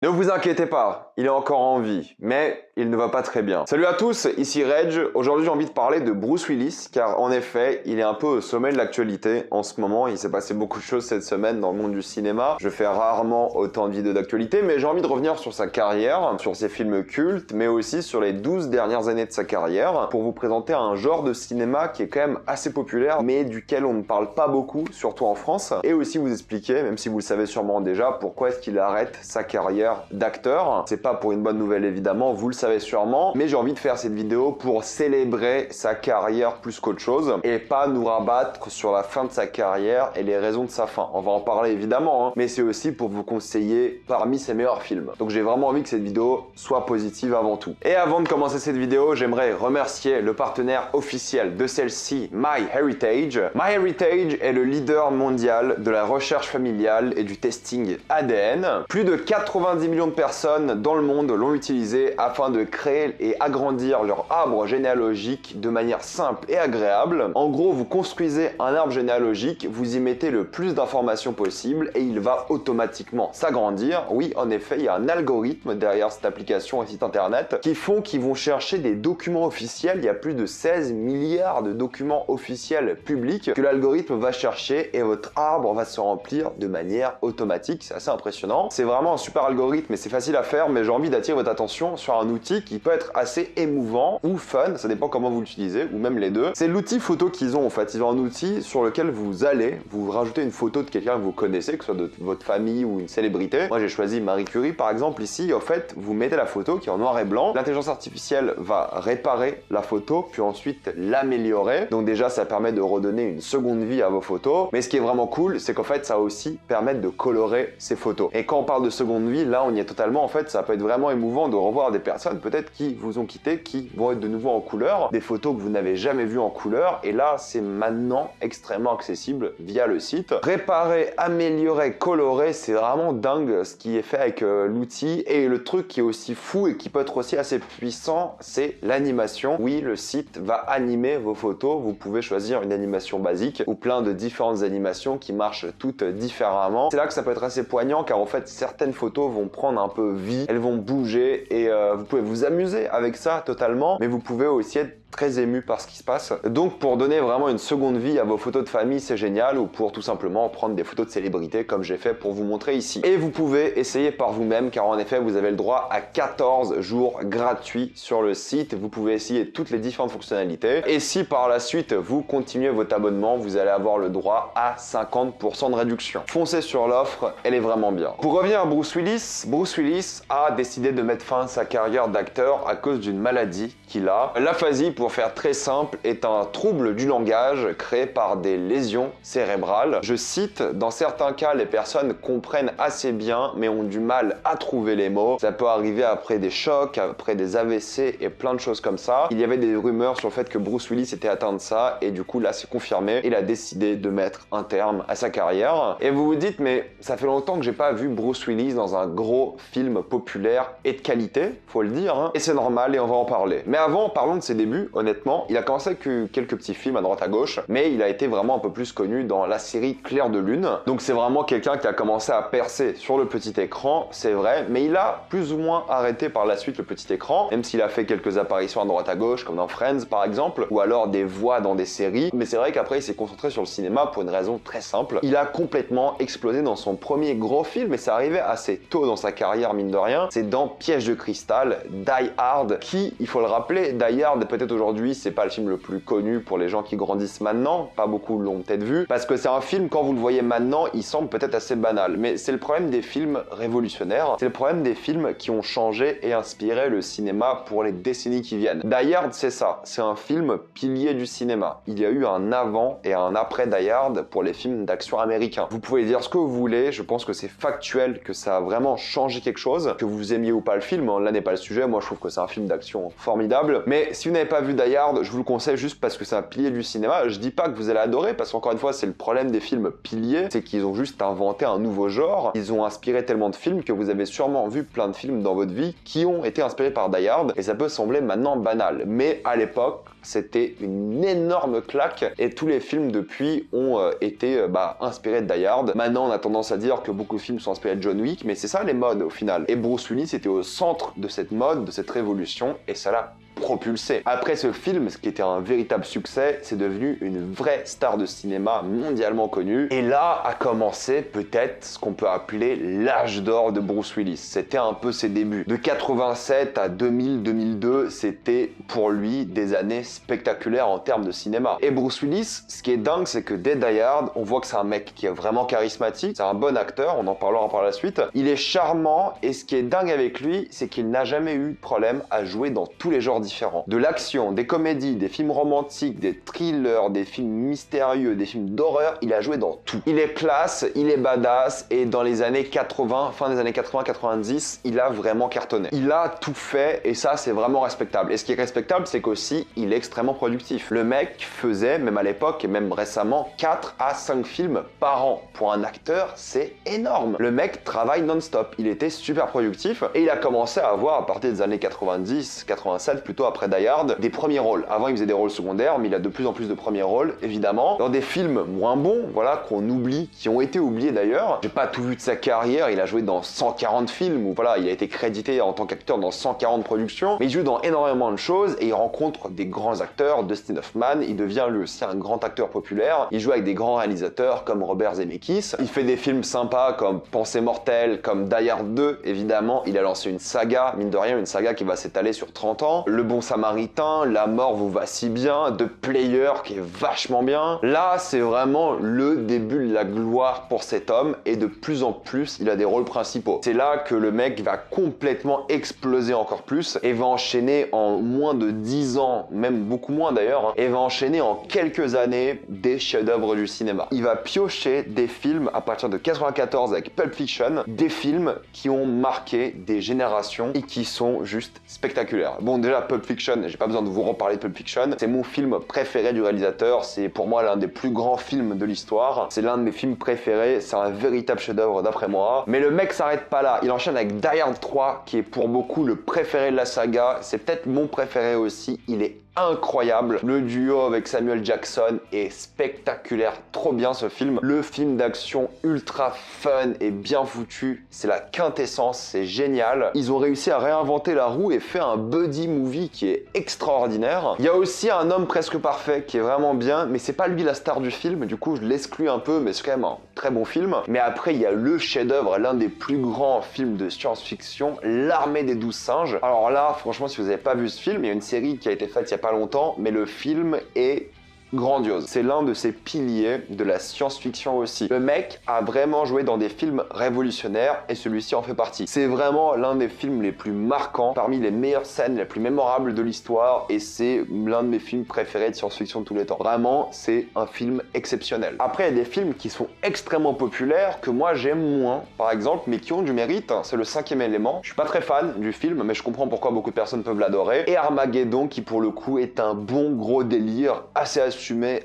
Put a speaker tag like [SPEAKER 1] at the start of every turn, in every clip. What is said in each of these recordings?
[SPEAKER 1] Ne vous inquiétez pas, il est encore en vie, mais il ne va pas très bien. Salut à tous, ici Reg. Aujourd'hui j'ai envie de parler de Bruce Willis, car en effet, il est un peu au sommet de l'actualité en ce moment. Il s'est passé beaucoup de choses cette semaine dans le monde du cinéma. Je fais rarement autant de vidéos d'actualité, mais j'ai envie de revenir sur sa carrière, sur ses films cultes, mais aussi sur les 12 dernières années de sa carrière, pour vous présenter un genre de cinéma qui est quand même assez populaire, mais duquel on ne parle pas beaucoup, surtout en France, et aussi vous expliquer, même si vous le savez sûrement déjà, pourquoi est-ce qu'il arrête sa carrière d'acteur. C'est pas pour une bonne nouvelle évidemment, vous le savez sûrement, mais j'ai envie de faire cette vidéo pour célébrer sa carrière plus qu'autre chose et pas nous rabattre sur la fin de sa carrière et les raisons de sa fin. On va en parler évidemment, mais c'est aussi pour vous conseiller parmi ses meilleurs films. Donc j'ai vraiment envie que cette vidéo soit positive avant tout. Et avant de commencer cette vidéo, j'aimerais remercier le partenaire officiel de celle-ci, MyHeritage. MyHeritage est le leader mondial de la recherche familiale et du testing ADN. Plus de 90 millions de personnes dans le monde l'ont utilisé afin de créer et agrandir leur arbre généalogique de manière simple et agréable. En gros, vous construisez un arbre généalogique, vous y mettez le plus d'informations possible et il va automatiquement s'agrandir. Oui, en effet, il y a un algorithme derrière cette application et site internet qui vont chercher des documents officiels. Il y a plus de 16 milliards de documents officiels publics que l'algorithme va chercher et votre arbre va se remplir de manière automatique. C'est assez impressionnant. C'est vraiment un super algorithme et c'est facile à faire, mais j'ai envie d'attirer votre attention sur un outil qui peut être assez émouvant ou fun, ça dépend comment vous l'utilisez, ou même les deux. C'est l'outil photo qu'ils ont en fait. Ils ont un outil sur lequel vous allez, vous rajoutez une photo de quelqu'un que vous connaissez, que ce soit de votre famille ou une célébrité. Moi j'ai choisi Marie Curie par exemple ici. En fait, vous mettez la photo qui est en noir et blanc. L'intelligence artificielle va réparer la photo, puis ensuite l'améliorer. Donc déjà ça permet de redonner une seconde vie à vos photos. Mais ce qui est vraiment cool, c'est qu'en fait ça va aussi permettre de colorer ces photos. Et quand on parle de seconde vie, là on y est totalement. En fait, ça peut être vraiment émouvant de revoir des personnes peut-être qui vous ont quitté, qui vont être de nouveau en couleur, des photos que vous n'avez jamais vues en couleur, et là c'est maintenant extrêmement accessible via le site. Réparer, améliorer, colorer, c'est vraiment dingue ce qui est fait avec l'outil. Et le truc qui est aussi fou et qui peut être aussi assez puissant, c'est l'animation. Oui, le site va animer vos photos. Vous pouvez choisir une animation basique ou plein de différentes animations qui marchent toutes différemment. C'est là que ça peut être assez poignant, car en fait certaines photos vont prendre un peu vie, elles vont bouger et vous pouvez vous amuser avec ça totalement, mais vous pouvez aussi être très ému par ce qui se passe. Donc pour donner vraiment une seconde vie à vos photos de famille, c'est génial, ou pour tout simplement prendre des photos de célébrités comme j'ai fait pour vous montrer ici. Et vous pouvez essayer par vous-même, car en effet vous avez le droit à 14 jours gratuits sur le site. Vous pouvez essayer toutes les différentes fonctionnalités et si par la suite vous continuez votre abonnement, vous allez avoir le droit à 50% de réduction. Foncez sur l'offre, elle est vraiment bien. Pour revenir à Bruce Willis a décidé de mettre fin à sa carrière d'acteur à cause d'une maladie qu'il a. L'aphasie, pour faire très simple, est un trouble du langage créé par des lésions cérébrales. Je cite, dans certains cas, les personnes comprennent assez bien mais ont du mal à trouver les mots. Ça peut arriver après des chocs, après des AVC et plein de choses comme ça. Il y avait des rumeurs sur le fait que Bruce Willis était atteint de ça et du coup là c'est confirmé. Il a décidé de mettre un terme à sa carrière. Et vous vous dites, mais ça fait longtemps que j'ai pas vu Bruce Willis dans un gros film populaire et de qualité, faut le dire, et c'est normal et on va en parler. Mais avant, parlons de ses débuts. Honnêtement, il a commencé avec quelques petits films à droite à gauche, mais il a été vraiment un peu plus connu dans la série Clair de Lune. Donc c'est vraiment quelqu'un qui a commencé à percer sur le petit écran, c'est vrai, mais il a plus ou moins arrêté par la suite le petit écran, même s'il a fait quelques apparitions à droite à gauche, comme dans Friends par exemple, ou alors des voix dans des séries. Mais c'est vrai qu'après il s'est concentré sur le cinéma pour une raison très simple. Il a complètement explosé dans son premier gros film, et ça arrivait assez tôt dans sa carrière mine de rien. C'est dans Piège de cristal, Die Hard, qui, il faut le rappeler, Die Hard peut-être aujourd'hui c'est pas le film le plus connu pour les gens qui grandissent maintenant, pas beaucoup l'ont peut-être vu, parce que c'est un film, quand vous le voyez maintenant, il semble peut-être assez banal, mais c'est le problème des films révolutionnaires, c'est le problème des films qui ont changé et inspiré le cinéma pour les décennies qui viennent. Die Hard, c'est ça, c'est un film pilier du cinéma. Il y a eu un avant et un après Die Hard pour les films d'action américains. Vous pouvez dire ce que vous voulez, je pense que c'est factuel, que ça a vraiment changé quelque chose, que vous aimiez ou pas le film, là n'est pas le sujet, moi je trouve que c'est un film d'action formidable, mais si vous n'avez pas vu vu Die Hard, je vous le conseille juste parce que c'est un pilier du cinéma. Je dis pas que vous allez adorer, parce qu'encore une fois, c'est le problème des films piliers, c'est qu'ils ont juste inventé un nouveau genre. Ils ont inspiré tellement de films que vous avez sûrement vu plein de films dans votre vie qui ont été inspirés par Die Hard, et ça peut sembler maintenant banal. Mais à l'époque, c'était une énorme claque, et tous les films depuis ont été inspirés de Die Hard. Maintenant, on a tendance à dire que beaucoup de films sont inspirés de John Wick, mais c'est ça les modes au final. Et Bruce Willis était au centre de cette mode, de cette révolution, et ça l'a propulsé. Après ce film, ce qui était un véritable succès, c'est devenu une vraie star de cinéma mondialement connue. Et là a commencé peut-être ce qu'on peut appeler l'âge d'or de Bruce Willis. C'était un peu ses débuts. De 87 à 2000-2002, c'était pour lui des années spectaculaires en termes de cinéma. Et Bruce Willis, ce qui est dingue, c'est que dès Die Hard, on voit que c'est un mec qui est vraiment charismatique, c'est un bon acteur, on en parlera par la suite. Il est charmant, et ce qui est dingue avec lui, c'est qu'il n'a jamais eu de problème à jouer dans tous les genres différents. De l'action, des comédies, des films romantiques, des thrillers, des films mystérieux, des films d'horreur, il a joué dans tout. Il est classe, il est badass, et dans les années 80, fin des années 80-90, il a vraiment cartonné. Il a tout fait, et ça c'est vraiment respectable. Et ce qui est respectable, c'est qu'aussi, il est extrêmement productif. Le mec faisait, même à l'époque, et même récemment, 4 à 5 films par an. Pour un acteur, c'est énorme. Le mec travaille non-stop, il était super productif, et il a commencé à avoir, à partir des années 90, 87, plutôt après Die Hard, des premiers rôles. Avant, il faisait des rôles secondaires, mais il a de plus en plus de premiers rôles, évidemment, dans des films moins bons, voilà, qu'on oublie, qui ont été oubliés d'ailleurs. J'ai pas tout vu de sa carrière, il a joué dans 140 films, ou voilà, il a été crédité en tant qu'acteur dans 140 productions, mais il joue dans énormément de choses, et il rencontre des grands acteurs. Dustin Hoffman, il devient lui aussi un grand acteur populaire, il joue avec des grands réalisateurs comme Robert Zemeckis, il fait des films sympas comme Pensée mortelle, comme Die Hard 2, évidemment, il a lancé une saga, mine de rien, une saga qui va s'étaler sur 30 ans, Le Bon Samaritain, La mort vous va si bien, The Player qui est vachement bien. Là, c'est vraiment le début de la gloire pour cet homme, et de plus en plus, il a des rôles principaux. C'est là que le mec va complètement exploser encore plus, et va enchaîner en moins de 10 ans, même beaucoup moins d'ailleurs, et va enchaîner en quelques années des chefs-d'œuvre du cinéma. Il va piocher des films à partir de 94 avec Pulp Fiction, des films qui ont marqué des générations et qui sont juste spectaculaires. Bon, déjà, Pulp Fiction, j'ai pas besoin de vous reparler de Pulp Fiction, c'est mon film préféré du réalisateur, c'est pour moi l'un des plus grands films de l'histoire, c'est l'un de mes films préférés, c'est un véritable chef-d'œuvre d'après moi. Mais le mec s'arrête pas là, il enchaîne avec Die Hard 3, qui est pour beaucoup le préféré de la saga, c'est peut-être mon préféré aussi, il est incroyable. Le duo avec Samuel Jackson est spectaculaire, trop bien ce film. Le film d'action ultra fun et bien foutu, c'est la quintessence, c'est génial. Ils ont réussi à réinventer la roue et fait un buddy movie qui est extraordinaire. Il y a aussi Un homme presque parfait qui est vraiment bien, mais c'est pas lui la star du film, du coup je l'exclus un peu, mais c'est quand même un très bon film. Mais après il y a le chef-d'œuvre, l'un des plus grands films de science-fiction, L'Armée des 12 singes. Alors là, franchement, si vous n'avez pas vu ce film, il y a une série qui a été faite il y a pas longtemps, mais le film est grandiose. C'est l'un de ses piliers de la science-fiction aussi. Le mec a vraiment joué dans des films révolutionnaires, et celui-ci en fait partie. C'est vraiment l'un des films les plus marquants, parmi les meilleures scènes, les plus mémorables de l'histoire, et c'est l'un de mes films préférés de science-fiction de tous les temps. Vraiment, c'est un film exceptionnel. Après, il y a des films qui sont extrêmement populaires, que moi j'aime moins, par exemple, mais qui ont du mérite. C'est Le Cinquième Élément. Je suis pas très fan du film, mais je comprends pourquoi beaucoup de personnes peuvent l'adorer. Et Armageddon, qui pour le coup est un bon gros délire, assez assumé,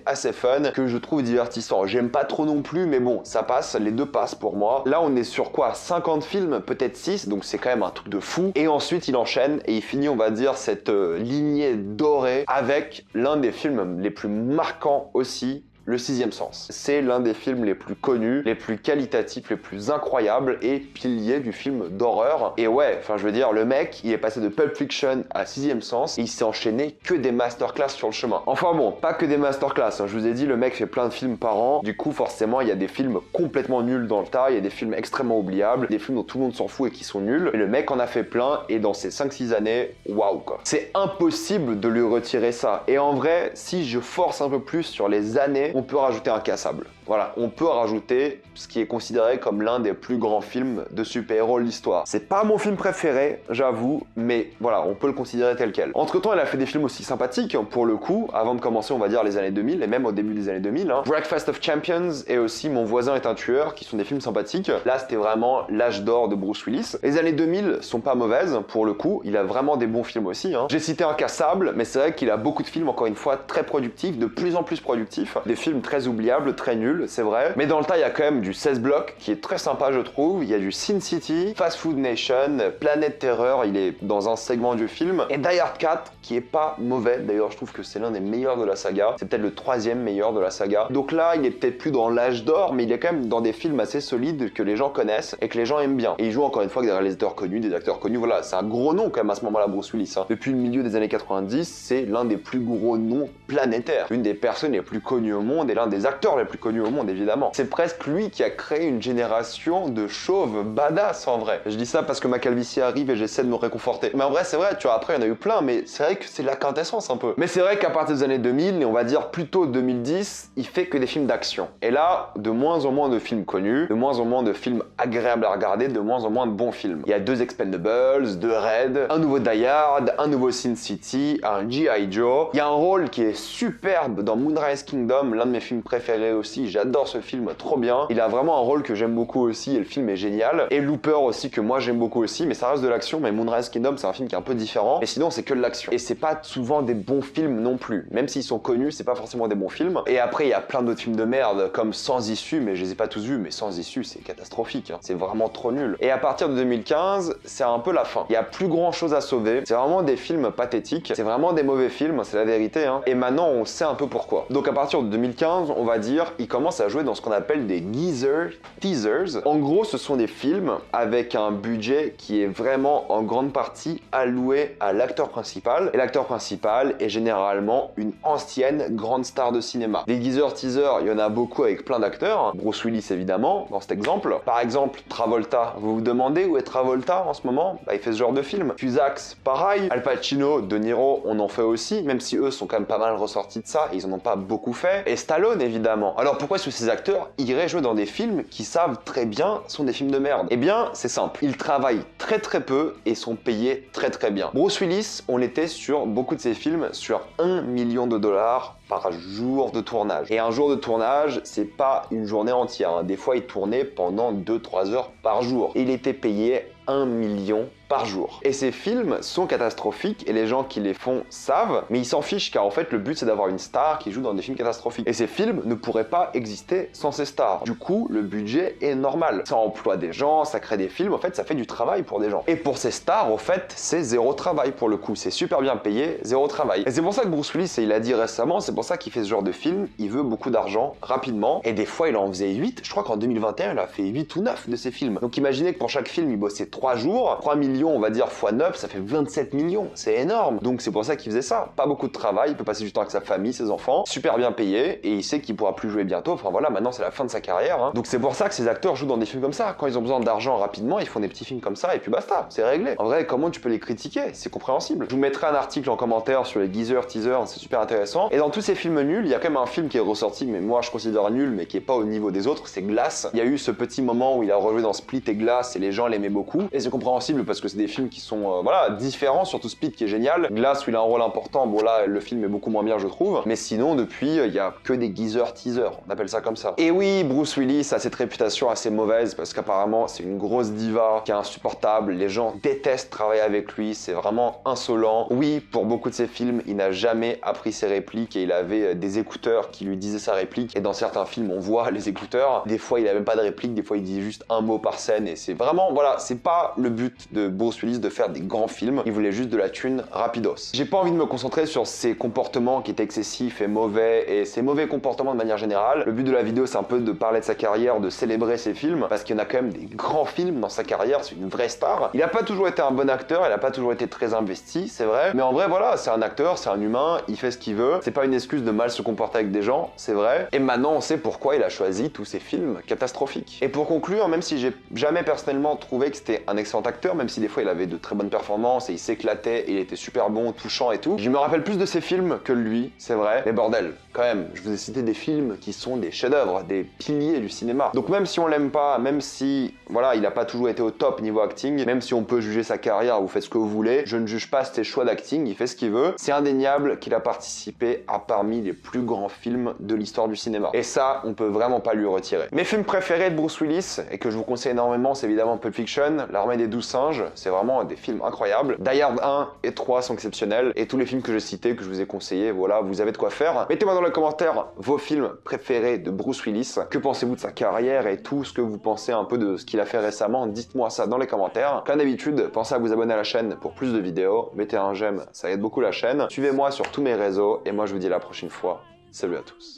[SPEAKER 1] assez fun, que je trouve divertissant. J'aime pas trop non plus, mais bon, ça passe, les deux passent pour moi. Là, on est sur quoi, 50 films, peut-être 6, donc c'est quand même un truc de fou. Et ensuite, il enchaîne, et il finit, on va dire, cette lignée dorée avec l'un des films les plus marquants aussi, Le Sixième Sens. C'est l'un des films les plus connus, les plus qualitatifs, les plus incroyables, et pilier du film d'horreur. Et ouais, enfin je veux dire, le mec, il est passé de Pulp Fiction à Sixième Sens, et il s'est enchaîné que des masterclass sur le chemin. Enfin bon, pas que des masterclass, hein. Je vous ai dit, le mec fait plein de films par an, du coup forcément il y a des films complètement nuls dans le tas, il y a des films extrêmement oubliables, des films dont tout le monde s'en fout et qui sont nuls, mais le mec en a fait plein, et dans ces 5-6 années, waouh quoi. C'est impossible de lui retirer ça. Et en vrai, si je force un peu plus sur les années, on peut rajouter Incassable. Voilà, on peut rajouter ce qui est considéré comme l'un des plus grands films de super-héros de l'histoire. C'est pas mon film préféré, j'avoue, mais voilà, on peut le considérer tel quel. Entre-temps, elle a fait des films aussi sympathiques, pour le coup, avant de commencer, on va dire, les années 2000, et même au début des années 2000. Breakfast of Champions et aussi Mon voisin est un tueur, qui sont des films sympathiques. Là, c'était vraiment l'âge d'or de Bruce Willis. Les années 2000 sont pas mauvaises, pour le coup, il a vraiment des bons films aussi. J'ai cité Incassable, mais c'est vrai qu'il a beaucoup de films, encore une fois, très productifs, de plus en plus productifs. Des films très oubliables, très nuls, c'est vrai. Mais dans le tas, il y a quand même du 16 blocs, qui est très sympa, je trouve. Il y a du Sin City, Fast Food Nation, Planète Terreur, il est dans un segment du film. Et Die Hard 4, qui est pas mauvais. D'ailleurs, je trouve que c'est l'un des meilleurs de la saga. C'est peut-être le 3e meilleur de la saga. Donc là, il est peut-être plus dans l'âge d'or, mais il est quand même dans des films assez solides que les gens connaissent et que les gens aiment bien. Et il joue encore une fois avec des réalisateurs connus, des acteurs connus. Voilà, c'est un gros nom quand même à ce moment-là, Bruce Willis. Depuis le milieu des années 90, c'est l'un des plus gros noms planétaires. Une des personnes les plus connues au monde et l'un des acteurs les plus connus au monde, évidemment. C'est presque lui qui a créé une génération de chauves badass, en vrai. Je dis ça parce que ma calvitie arrive et j'essaie de me réconforter. Mais en vrai, c'est vrai, tu vois, après, il y en a eu plein, mais c'est vrai que c'est la quintessence un peu. Mais c'est vrai qu'à partir des années 2000, et on va dire plutôt 2010, il fait que des films d'action. Et là, de moins en moins de films connus, de moins en moins de films agréables à regarder, de moins en moins de bons films. Il y a 2 Expendables, 2 Red, un nouveau Die Hard, un nouveau Sin City, un G.I. Joe. Il y a un rôle qui est superbe dans Moonrise Kingdom, l'un de mes films préférés aussi. J'adore ce film, trop bien. Il a vraiment un rôle que j'aime beaucoup aussi et le film est génial. Et Looper aussi, que moi j'aime beaucoup aussi, mais ça reste de l'action. Mais Moonrise Kingdom, c'est un film qui est un peu différent. Et sinon, c'est que de l'action. Et c'est pas souvent des bons films non plus. Même s'ils sont connus, c'est pas forcément des bons films. Et après, il y a plein d'autres films de merde, comme Sans Issue, mais je les ai pas tous vus. Mais Sans Issue, c'est catastrophique. C'est vraiment trop nul. Et à partir de 2015, c'est un peu la fin. Il y a plus grand chose à sauver. C'est vraiment des films pathétiques. C'est vraiment des mauvais films, c'est la vérité. Et maintenant, on sait un peu pourquoi. Donc à partir de 2015, on va dire, il commence à jouer dans ce qu'on appelle des geezer teasers. En gros, ce sont des films avec un budget qui est vraiment en grande partie alloué à l'acteur principal. Et l'acteur principal est généralement une ancienne grande star de cinéma. Des geezer teasers, il y en a beaucoup avec plein d'acteurs. Bruce Willis évidemment, dans cet exemple. Par exemple, Travolta. Vous vous demandez où est Travolta en ce moment? Il fait ce genre de film. Cusack, pareil. Al Pacino, De Niro, on en fait aussi, même si eux sont quand même pas mal ressortis de ça, ils en ont pas beaucoup fait. Et Stallone évidemment. Alors pourquoi est-ce que ces acteurs iraient jouer dans des films qui savent très bien sont des films de merde? Eh bien, c'est simple. Ils travaillent très très peu et sont payés très très bien. Bruce Willis, on était sur beaucoup de ses films sur 1 million de dollars par jour de tournage. Et un jour de tournage, c'est pas une journée entière. Des fois, il tournait pendant 2-3 heures par jour. Et il était payé 1 million par jour. Et ces films sont catastrophiques et les gens qui les font savent, mais ils s'en fichent car en fait le but c'est d'avoir une star qui joue dans des films catastrophiques. Et ces films ne pourraient pas exister sans ces stars. Du coup, le budget est normal. Ça emploie des gens, ça crée des films, en fait ça fait du travail pour des gens. Et pour ces stars, au fait, c'est zéro travail pour le coup. C'est super bien payé, zéro travail. Et c'est pour ça que Bruce Willis, il a dit récemment, c'est pour ça qu'il fait ce genre de film, il veut beaucoup d'argent rapidement. Et des fois il en faisait 8, je crois qu'en 2021 il a fait 8 ou 9 de ses films. Donc imaginez que pour chaque film il bossait 3 jours, 3 millions on va dire x 9, ça fait 27 millions, c'est énorme. Donc c'est pour ça qu'il faisait ça, pas beaucoup de travail, il peut passer du temps avec sa famille, ses enfants, super bien payé, et il sait qu'il pourra plus jouer bientôt, enfin voilà, maintenant c'est la fin de sa carrière. Donc c'est pour ça que ces acteurs jouent dans des films comme ça, quand ils ont besoin d'argent rapidement, ils font des petits films comme ça, et puis basta, c'est réglé. En vrai, comment tu peux les critiquer? C'est compréhensible. Je vous mettrai un article en commentaire sur les geezer teasers, c'est super intéressant. Et dans tous ces films nuls, il y a quand même un film qui est ressorti, mais moi je considère nul, mais qui est pas au niveau des autres, c'est Glass. Il y a eu ce petit moment où il a rejoué dans Split et Glass, et les gens l'aimaient beaucoup, et c'est compréhensible parce que c'est des films qui sont voilà, différents, surtout Split qui est génial. Glass où il a un rôle important, bon là le film est beaucoup moins bien je trouve, mais sinon depuis il y a que des geezer teasers, on appelle ça comme ça. Et oui, Bruce Willis a cette réputation assez mauvaise parce qu'apparemment c'est une grosse diva qui est insupportable, les gens détestent travailler avec lui, c'est vraiment insolent. Oui, pour beaucoup de ses films, il n'a jamais appris ses répliques et il avait des écouteurs qui lui disaient sa réplique, et dans certains films on voit les écouteurs, des fois il a même pas de réplique, des fois il dit juste un mot par scène, et c'est vraiment, voilà, c'est pas le but de Bruce Willis de faire des grands films, il voulait juste de la thune rapidos. J'ai pas envie de me concentrer sur ses comportements qui étaient excessifs et mauvais, et ses mauvais comportements de manière générale. Le but de la vidéo c'est un peu de parler de sa carrière, de célébrer ses films, parce qu'il y en a quand même des grands films dans sa carrière, c'est une vraie star. Il a pas toujours été un bon acteur, il a pas toujours été très investi, c'est vrai, mais en vrai voilà, c'est un acteur, c'est un humain, il fait ce qu'il veut, c'est pas une excuse de mal se comporter avec des gens, c'est vrai, et maintenant on sait pourquoi il a choisi tous ces films catastrophiques. Et pour conclure, même si j'ai jamais personnellement trouvé que c'était un excellent acteur, même si des fois il avait de très bonnes performances et il s'éclatait et il était super bon, touchant et tout. Je me rappelle plus de ses films que lui, c'est vrai. Mais bordel, quand même, je vous ai cité des films qui sont des chefs-d'œuvre, des piliers du cinéma. Donc même si on l'aime pas, même si voilà, il n'a pas toujours été au top niveau acting, même si on peut juger sa carrière, vous faites ce que vous voulez, je ne juge pas ses choix d'acting, il fait ce qu'il veut. C'est indéniable qu'il a participé à parmi les plus grands films de l'histoire du cinéma. Et ça, on peut vraiment pas lui retirer. Mes films préférés de Bruce Willis, et que je vous conseille énormément, c'est évidemment Pulp Fiction, L'Armée des 12 singes, c'est vraiment des films incroyables. Die Hard 1 et 3 sont exceptionnels, et tous les films que j'ai cités, que je vous ai conseillés, voilà, vous avez de quoi faire. Mettez-moi dans les commentaires vos films préférés de Bruce Willis. Que pensez-vous de sa carrière et tout ce que vous pensez un peu de ce qu'il a fait récemment? Dites-moi ça dans les commentaires. Comme d'habitude, pensez à vous abonner à la chaîne pour plus de vidéos. Mettez un j'aime, ça aide beaucoup la chaîne. Suivez-moi sur tous mes réseaux, et moi je vous dis à la prochaine fois. Salut à tous.